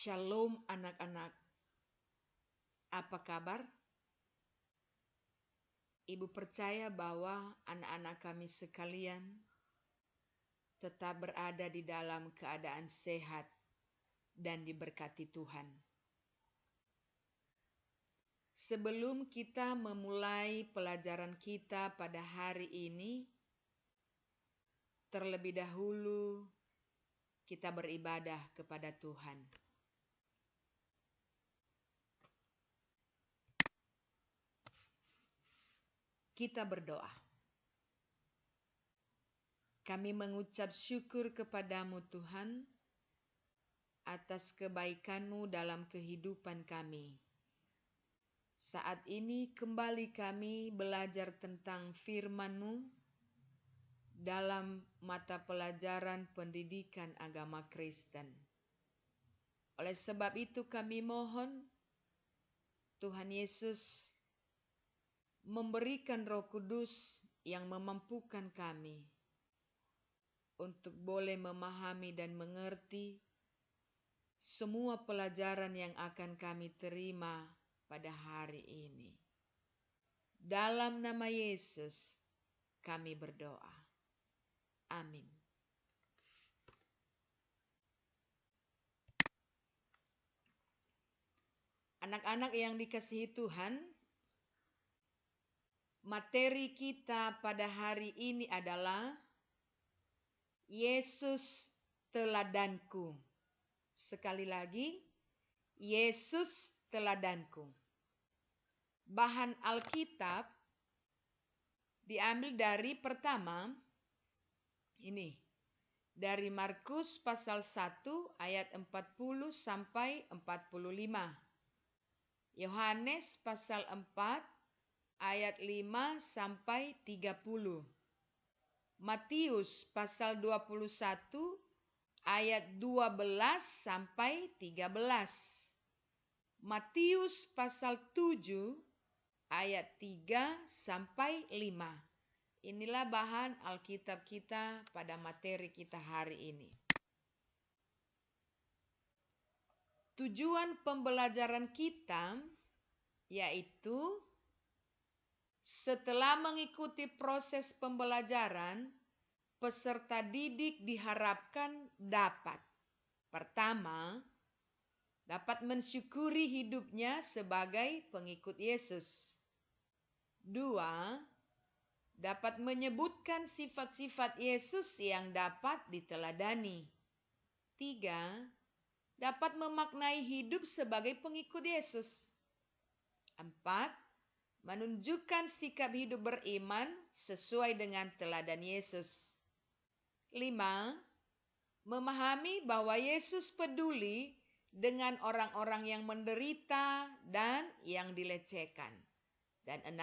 Shalom anak-anak, apa kabar? Ibu percaya bahwa anak-anak kami sekalian tetap berada di dalam keadaan sehat dan diberkati Tuhan. Sebelum kita memulai pelajaran kita pada hari ini, terlebih dahulu kita beribadah kepada Tuhan. Kita berdoa. Kami mengucap syukur kepadamu Tuhan atas kebaikan-Mu dalam kehidupan kami. Saat ini kembali kami belajar tentang firman-Mu dalam mata pelajaran pendidikan agama Kristen. Oleh sebab itu kami mohon Tuhan Yesus memberikan Roh Kudus yang memampukan kami untuk boleh memahami dan mengerti semua pelajaran yang akan kami terima pada hari ini. Dalam nama Yesus kami berdoa. Amin. Anak-anak yang dikasihi Tuhan, materi kita pada hari ini adalah Yesus teladanku. Sekali lagi, Yesus teladanku. Bahan Alkitab diambil dari pertama, ini, dari Markus pasal 1 ayat 40 sampai 45. Yohanes pasal 4 ayat 5 sampai 30. Matius pasal 21 ayat 12 sampai 13. Matius pasal 7 ayat 3 sampai 5. Inilah bahan Alkitab kita pada materi kita hari ini. Tujuan pembelajaran kita yaitu setelah mengikuti proses pembelajaran, peserta didik diharapkan dapat: pertama, dapat mensyukuri hidupnya sebagai pengikut Yesus. Dua, dapat menyebutkan sifat-sifat Yesus yang dapat diteladani. Tiga, dapat memaknai hidup sebagai pengikut Yesus. Empat, menunjukkan sikap hidup beriman sesuai dengan teladan Yesus. 5. Memahami bahwa Yesus peduli dengan orang-orang yang menderita dan yang dilecehkan. Dan 6.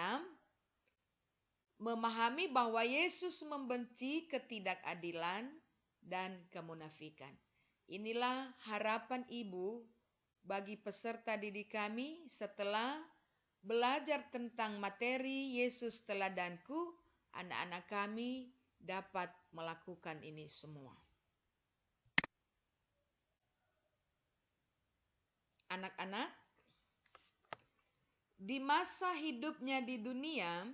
Memahami bahwa Yesus membenci ketidakadilan dan kemunafikan. Inilah harapan Ibu bagi peserta didik kami setelah belajar tentang materi Yesus teladanku. Anak-anak kami dapat melakukan ini semua. Anak-anak, di masa hidupnya di dunia,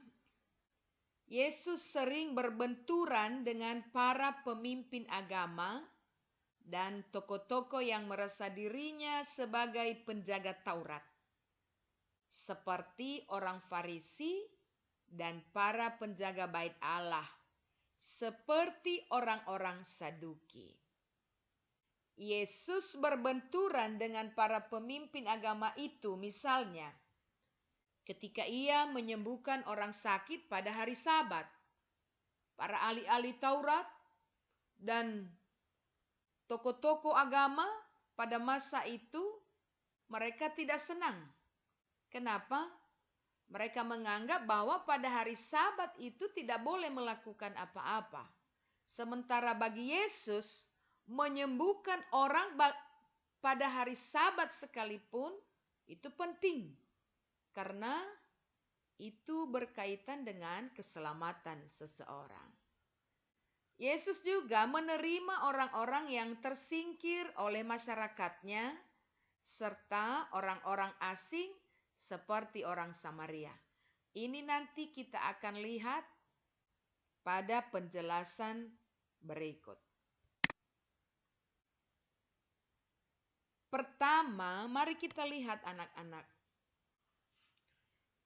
Yesus sering berbenturan dengan para pemimpin agama dan tokoh-tokoh yang merasa dirinya sebagai penjaga Taurat, seperti orang Farisi dan para penjaga bait Allah, seperti orang-orang Saduki. Yesus berbenturan dengan para pemimpin agama itu, misalnya ketika ia menyembuhkan orang sakit pada hari Sabat. Para ahli-ahli Taurat dan tokoh-tokoh agama pada masa itu mereka tidak senang. Kenapa? Mereka menganggap bahwa pada hari Sabat itu tidak boleh melakukan apa-apa. Sementara bagi Yesus, menyembuhkan orang pada hari Sabat sekalipun itu penting. Karena itu berkaitan dengan keselamatan seseorang. Yesus juga menerima orang-orang yang tersingkir oleh masyarakatnya serta orang-orang asing seperti orang Samaria. Ini nanti kita akan lihat pada penjelasan berikut. Pertama, mari kita lihat anak-anak.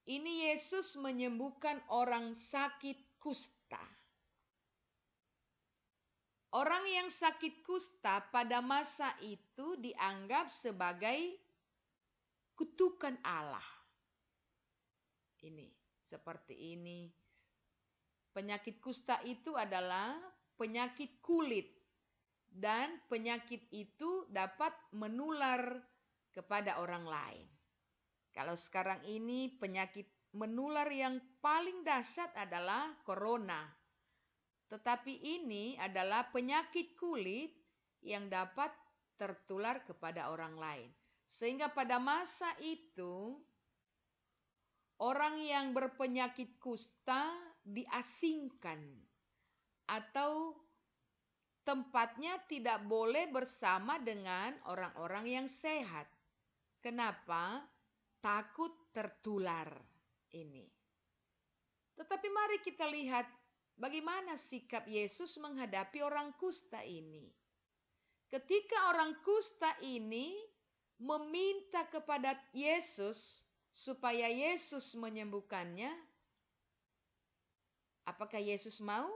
Ini Yesus menyembuhkan orang sakit kusta. Orang yang sakit kusta pada masa itu dianggap sebagai kutukan Allah. Ini, seperti ini. Penyakit kusta itu adalah penyakit kulit. Dan penyakit itu dapat menular kepada orang lain. Kalau sekarang ini penyakit menular yang paling dahsyat adalah corona. Tetapi ini adalah penyakit kulit yang dapat tertular kepada orang lain. Sehingga pada masa itu orang yang berpenyakit kusta diasingkan atau tempatnya tidak boleh bersama dengan orang-orang yang sehat. Kenapa? Takut tertular ini. Tetapi mari kita lihat bagaimana sikap Yesus menghadapi orang kusta ini. Ketika orang kusta ini meminta kepada Yesus supaya Yesus menyembuhkannya, apakah Yesus mau?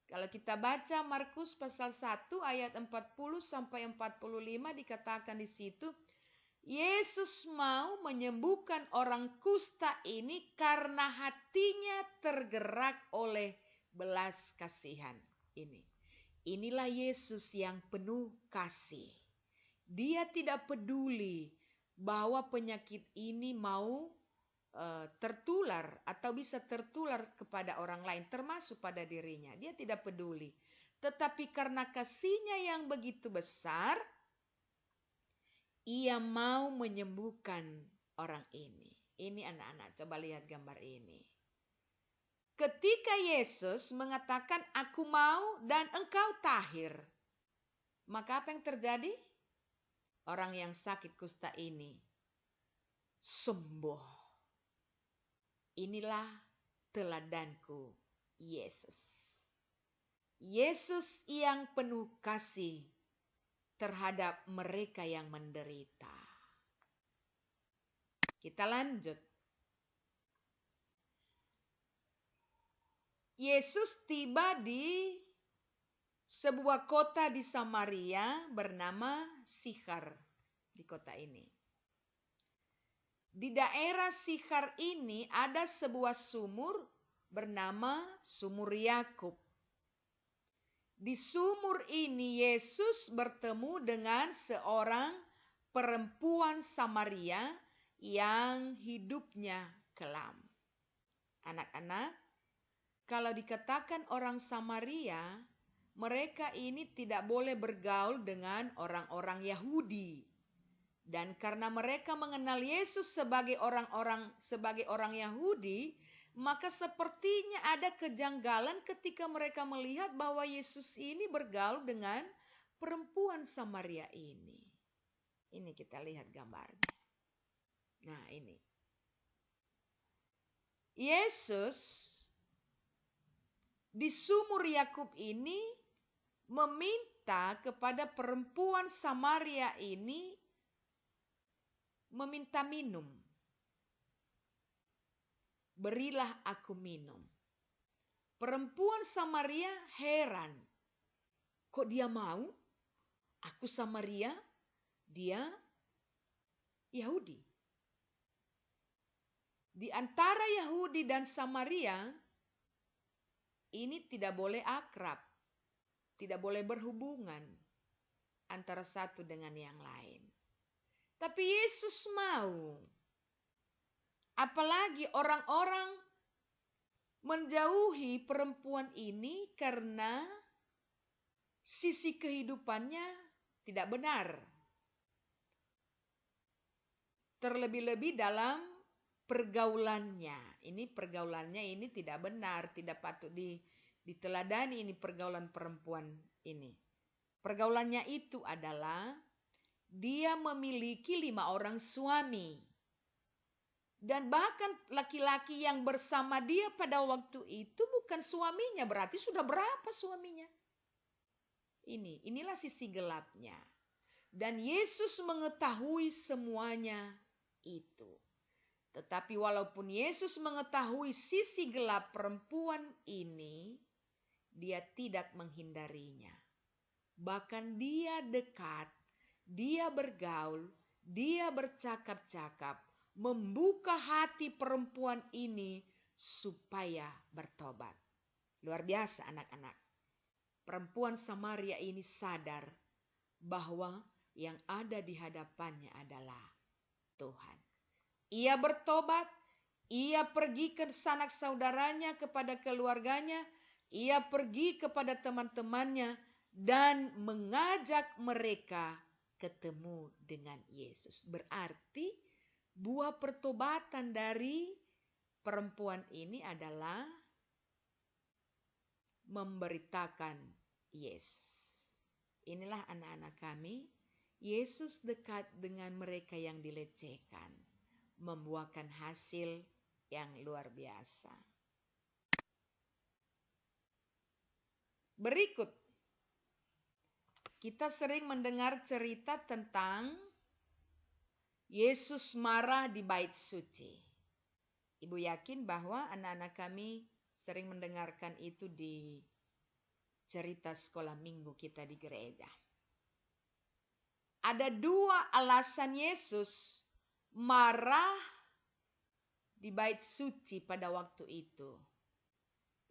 Kalau kita baca Markus pasal 1 ayat 40 sampai 45 dikatakan di situ, Yesus mau menyembuhkan orang kusta ini karena hatinya tergerak oleh belas kasihan. Inilah Yesus yang penuh kasih. Dia tidak peduli bahwa penyakit ini mau tertular atau bisa tertular kepada orang lain, termasuk pada dirinya. Dia tidak peduli. Tetapi karena kasihnya yang begitu besar, ia mau menyembuhkan orang ini. Ini anak-anak, coba lihat gambar ini. Ketika Yesus mengatakan, aku mau dan engkau tahir. Maka apa yang terjadi? Orang yang sakit kusta ini sembuh. Inilah teladanku, Yesus. Yesus yang penuh kasih terhadap mereka yang menderita. Kita lanjut. Yesus tiba di sebuah kota di Samaria bernama Sikhar. Di kota ini. Di daerah Sikhar ini ada sebuah sumur bernama Sumur Yakub. Di sumur ini Yesus bertemu dengan seorang perempuan Samaria yang hidupnya kelam. Anak-anak, kalau dikatakan orang Samaria, mereka ini tidak boleh bergaul dengan orang-orang Yahudi. Dan karena mereka mengenal Yesus sebagai orang Yahudi, maka sepertinya ada kejanggalan ketika mereka melihat bahwa Yesus ini bergaul dengan perempuan Samaria ini. Ini kita lihat gambarnya. Nah, ini. Yesus di sumur Yakub ini meminta kepada perempuan Samaria ini meminta minum. Berilah aku minum. Perempuan Samaria heran. Kok dia mau? Aku Samaria, dia Yahudi. Di antara Yahudi dan Samaria, ini tidak boleh akrab. Tidak boleh berhubungan antara satu dengan yang lain. Tapi Yesus mau. Apalagi orang-orang menjauhi perempuan ini karena sisi kehidupannya tidak benar. Terlebih-lebih dalam pergaulannya. Pergaulannya ini tidak benar, tidak patut diteladani ini pergaulan perempuan ini. Pergaulannya itu adalah dia memiliki 5 orang suami. Dan bahkan laki-laki yang bersama dia pada waktu itu bukan suaminya, berarti sudah berapa suaminya? Inilah sisi gelapnya. Dan Yesus mengetahui semuanya itu. Tetapi walaupun Yesus mengetahui sisi gelap perempuan ini, dia tidak menghindarinya. Bahkan dia dekat, dia bergaul, dia bercakap-cakap, membuka hati perempuan ini supaya bertobat. Luar biasa anak-anak. Perempuan Samaria ini sadar bahwa yang ada di hadapannya adalah Tuhan. Ia bertobat, ia pergi ke sanak saudaranya, kepada keluarganya, ia pergi kepada teman-temannya dan mengajak mereka ketemu dengan Yesus. Berarti buah pertobatan dari perempuan ini adalah memberitakan Yesus. Inilah anak-anak kami, Yesus dekat dengan mereka yang dilecehkan, membuahkan hasil yang luar biasa. Berikut, kita sering mendengar cerita tentang Yesus marah di bait suci. Ibu yakin bahwa anak-anak kami sering mendengarkan itu di cerita sekolah minggu kita di gereja. Ada 2 alasan Yesus marah di bait suci pada waktu itu.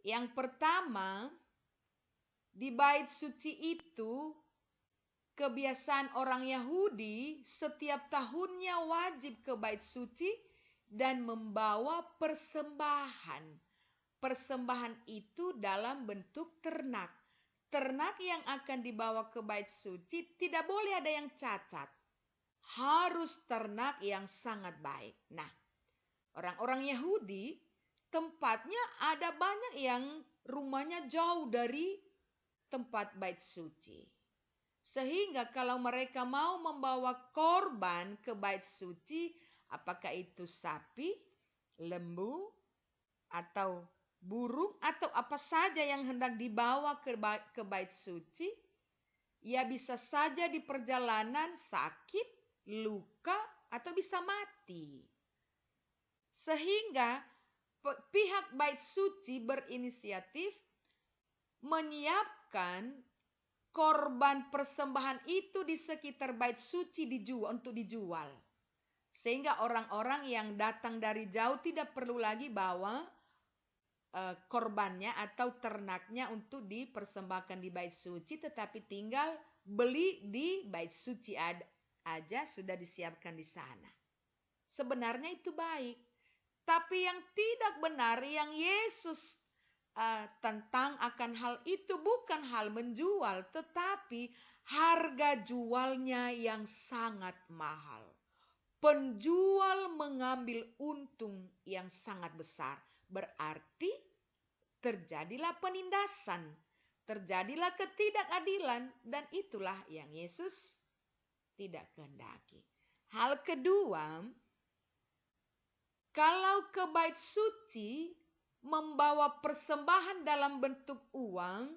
Yang pertama, di bait suci itu kebiasaan orang Yahudi setiap tahunnya wajib ke bait suci dan membawa persembahan. Persembahan itu dalam bentuk ternak. Ternak yang akan dibawa ke bait suci tidak boleh ada yang cacat. Harus ternak yang sangat baik. Nah, orang-orang Yahudi tempatnya ada banyak yang rumahnya jauh dari tempat bait suci. Sehingga kalau mereka mau membawa korban ke bait suci, apakah itu sapi, lembu, atau burung, atau apa saja yang hendak dibawa ke bait suci, ya bisa saja di perjalanan sakit, luka, atau bisa mati. Sehingga pihak bait suci berinisiatif menyiapkan korban persembahan itu di sekitar bait suci untuk dijual. Sehingga orang-orang yang datang dari jauh tidak perlu lagi bawa korbannya atau ternaknya untuk dipersembahkan di bait suci, tetapi tinggal beli di bait suci aja, sudah disiapkan di sana. Sebenarnya itu baik. Tapi yang tidak benar, yang Yesus tentang akan hal itu bukan hal menjual, tetapi harga jualnya yang sangat mahal. Penjual mengambil untung yang sangat besar. Berarti terjadilah penindasan, terjadilah ketidakadilan, dan itulah yang Yesus tidak kehendaki. Hal kedua, kalau ke bait suci membawa persembahan dalam bentuk uang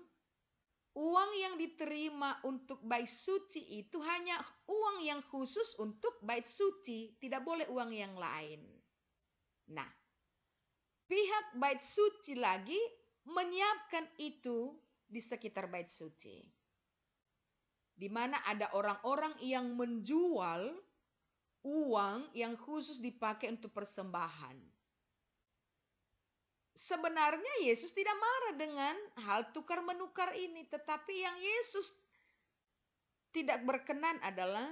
yang diterima untuk bait suci itu hanya uang yang khusus untuk bait suci, tidak boleh uang yang lain. Nah, pihak bait suci lagi menyiapkan itu di sekitar bait suci, di mana ada orang-orang yang menjual uang yang khusus dipakai untuk persembahan. Sebenarnya Yesus tidak marah dengan hal tukar-menukar ini, tetapi yang Yesus tidak berkenan adalah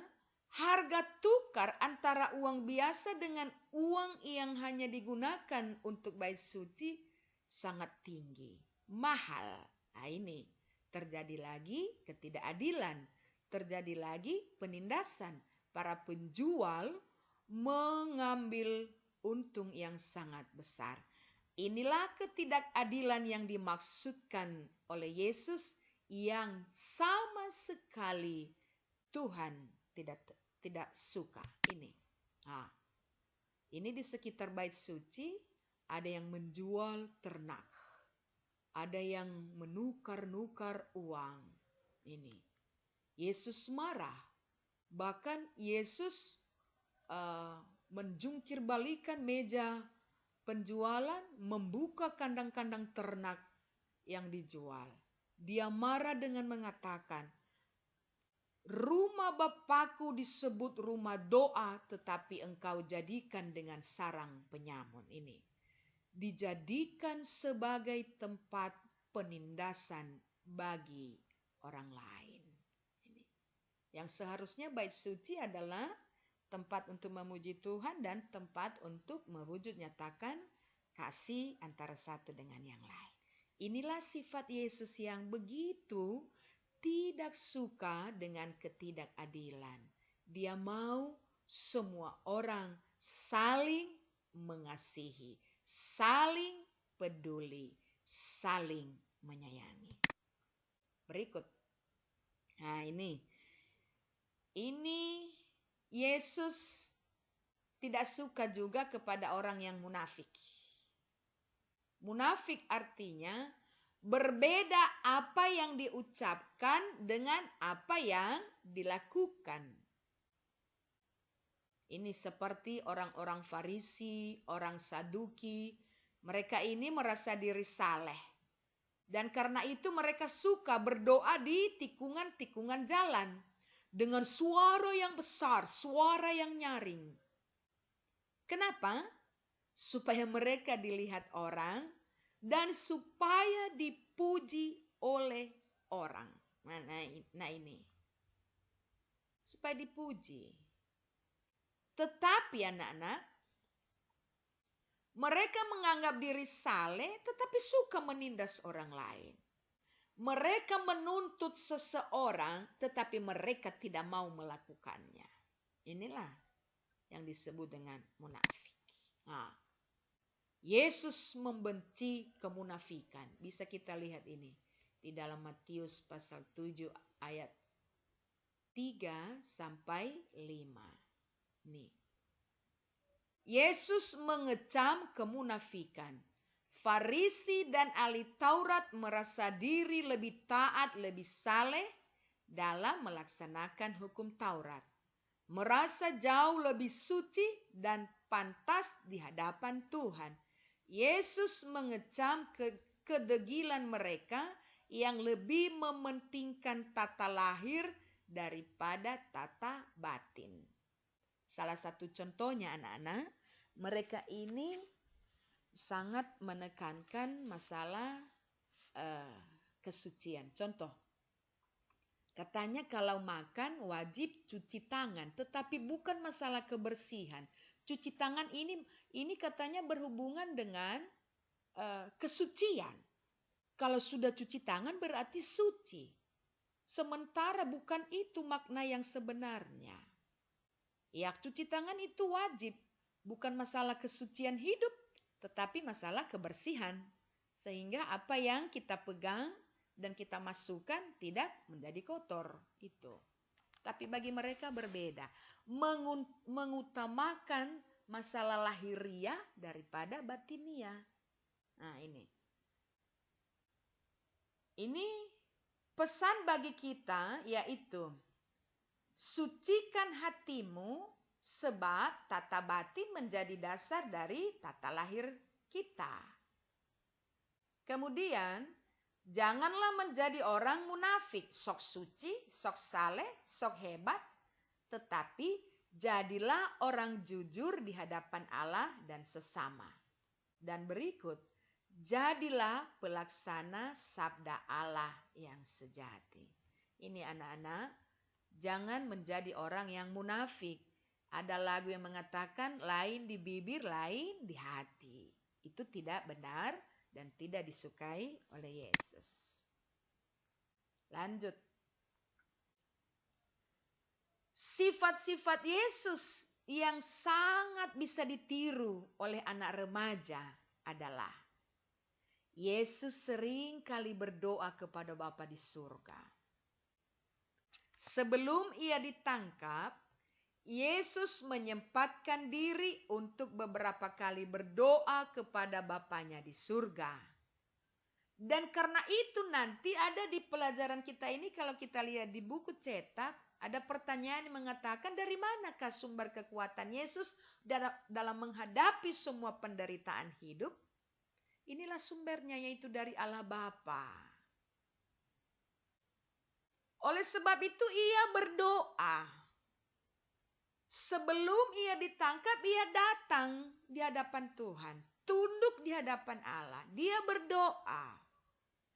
harga tukar antara uang biasa dengan uang yang hanya digunakan untuk bait suci sangat tinggi, mahal. Nah, ini terjadi lagi ketidakadilan, terjadi lagi penindasan. Para penjual mengambil untung yang sangat besar. Inilah ketidakadilan yang dimaksudkan oleh Yesus yang sama sekali Tuhan tidak suka. Ini. Nah, ini di sekitar bait suci ada yang menjual ternak. Ada yang menukar-nukar uang. Ini. Yesus marah. Bahkan Yesus menjungkir balikan meja penjualan, membuka kandang-kandang ternak yang dijual. Dia marah dengan mengatakan, rumah Bapakku disebut rumah doa, tetapi engkau jadikan dengan sarang penyamun. Ini dijadikan sebagai tempat penindasan bagi orang lain. Ini. Yang seharusnya bait suci adalah tempat untuk memuji Tuhan dan tempat untuk mewujud nyatakan kasih antara satu dengan yang lain. Inilah sifat Yesus yang begitu tidak suka dengan ketidakadilan. Dia mau semua orang saling mengasihi, saling peduli, saling menyayangi. Berikut. Nah, ini Yesus tidak suka juga kepada orang yang munafik. Munafik artinya berbeda apa yang diucapkan dengan apa yang dilakukan. Ini seperti orang-orang Farisi, orang Saduki. Mereka ini merasa diri saleh. Dan karena itu mereka suka berdoa di tikungan-tikungan jalan. Dengan suara yang besar, suara yang nyaring. Kenapa? Supaya mereka dilihat orang dan supaya dipuji oleh orang. Nah ini. Supaya dipuji. Tetapi anak-anak, mereka menganggap diri saleh tetapi suka menindas orang lain. Mereka menuntut seseorang tetapi mereka tidak mau melakukannya. Inilah yang disebut dengan munafik. Nah, Yesus membenci kemunafikan. Bisa kita lihat ini di dalam Matius pasal 7 ayat 3 sampai 5. Nih. Yesus mengecam kemunafikan. Farisi dan ahli Taurat merasa diri lebih taat, lebih saleh dalam melaksanakan hukum Taurat. Merasa jauh lebih suci dan pantas di hadapan Tuhan. Yesus mengecam kedegilan mereka yang lebih mementingkan tata lahir daripada tata batin. Salah satu contohnya anak-anak, mereka ini sangat menekankan masalah kesucian. Contoh, katanya kalau makan wajib cuci tangan, tetapi bukan masalah kebersihan. Cuci tangan ini katanya berhubungan dengan kesucian. Kalau sudah cuci tangan berarti suci. Sementara bukan itu makna yang sebenarnya. Ya, cuci tangan itu wajib, bukan masalah kesucian hidup, tetapi masalah kebersihan. Sehingga apa yang kita pegang dan kita masukkan tidak menjadi kotor. Itu. Tapi bagi mereka berbeda. Mengutamakan masalah lahiriah daripada batiniah. Nah ini. Ini pesan bagi kita yaitu sucikan hatimu sebab tata batin menjadi dasar dari tata lahir kita. Kemudian, janganlah menjadi orang munafik, sok suci, sok saleh, sok hebat, tetapi jadilah orang jujur di hadapan Allah dan sesama. Dan berikut, jadilah pelaksana sabda Allah yang sejati. Ini anak-anak, jangan menjadi orang yang munafik. Ada lagu yang mengatakan lain di bibir, lain di hati. Itu tidak benar dan tidak disukai oleh Yesus. Lanjut. Sifat-sifat Yesus yang sangat bisa ditiru oleh anak remaja adalah Yesus sering kali berdoa kepada Bapa di surga. Sebelum ia ditangkap, Yesus menyempatkan diri untuk beberapa kali berdoa kepada Bapanya di surga. Dan karena itu nanti ada di pelajaran kita ini, kalau kita lihat di buku cetak, ada pertanyaan yang mengatakan dari manakah sumber kekuatan Yesus dalam menghadapi semua penderitaan hidup? Inilah sumbernya, yaitu dari Allah Bapa. Oleh sebab itu ia berdoa. Sebelum ia ditangkap, ia datang di hadapan Tuhan. Tunduk di hadapan Allah. Dia berdoa.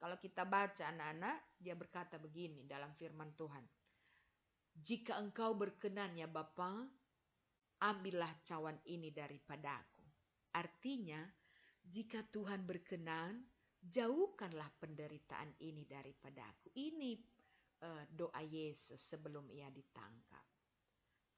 Kalau kita baca anak-anak, dia berkata begini dalam firman Tuhan. Jika engkau berkenan ya Bapa, ambillah cawan ini daripadaku. Artinya, jika Tuhan berkenan, jauhkanlah penderitaan ini daripadaku. Ini doa Yesus sebelum ia ditangkap.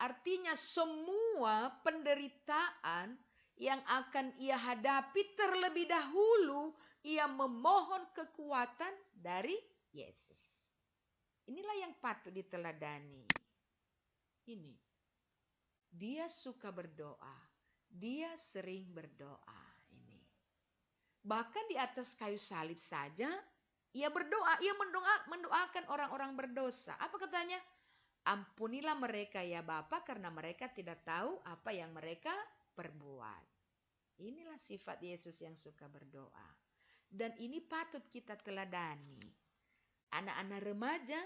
Artinya semua penderitaan yang akan ia hadapi terlebih dahulu, ia memohon kekuatan dari Yesus. Inilah yang patut diteladani. Ini. Dia suka berdoa. Dia sering berdoa. Ini. Bahkan di atas kayu salib saja, ia berdoa. Ia mendoakan orang-orang berdosa. Apa katanya? Ampunilah mereka ya Bapa, karena mereka tidak tahu apa yang mereka perbuat. Inilah sifat Yesus yang suka berdoa. Dan ini patut kita teladani. Anak-anak remaja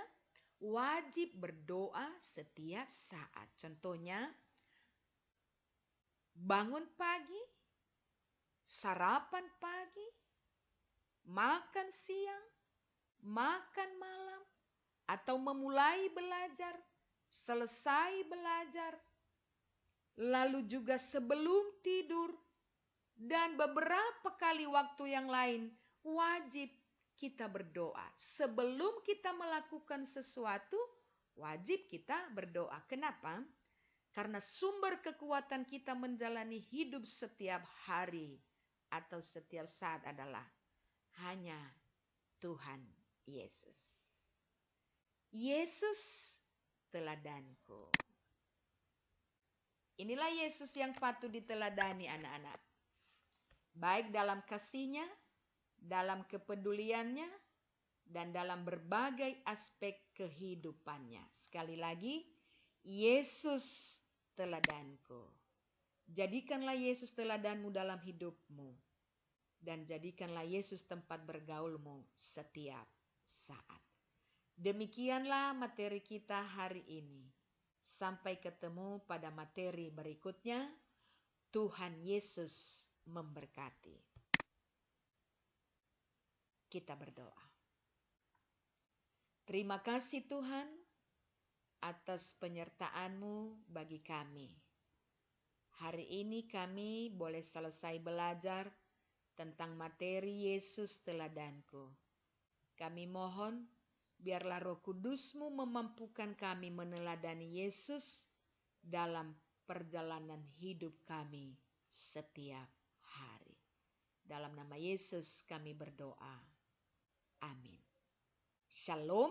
wajib berdoa setiap saat. Contohnya, bangun pagi, sarapan pagi, makan siang, makan malam, atau memulai belajar, selesai belajar, lalu juga sebelum tidur, dan beberapa kali waktu yang lain, wajib kita berdoa. Sebelum kita melakukan sesuatu, wajib kita berdoa. Kenapa? Karena sumber kekuatan kita menjalani hidup setiap hari atau setiap saat adalah hanya Tuhan Yesus. Yesus teladanku. Inilah Yesus yang patut diteladani anak-anak. Baik dalam kasih-Nya, dalam kepeduliannya, dan dalam berbagai aspek kehidupannya. Sekali lagi, Yesus teladanku. Jadikanlah Yesus teladanmu dalam hidupmu. Dan jadikanlah Yesus tempat bergaulmu setiap saat. Demikianlah materi kita hari ini. Sampai ketemu pada materi berikutnya. Tuhan Yesus memberkati. Kita berdoa. Terima kasih Tuhan atas penyertaan-Mu bagi kami. Hari ini kami boleh selesai belajar tentang materi Yesus teladanku. Kami mohon biarlah Roh Kudus-Mu memampukan kami meneladani Yesus dalam perjalanan hidup kami setiap hari. Dalam nama Yesus kami berdoa. Amin. Shalom.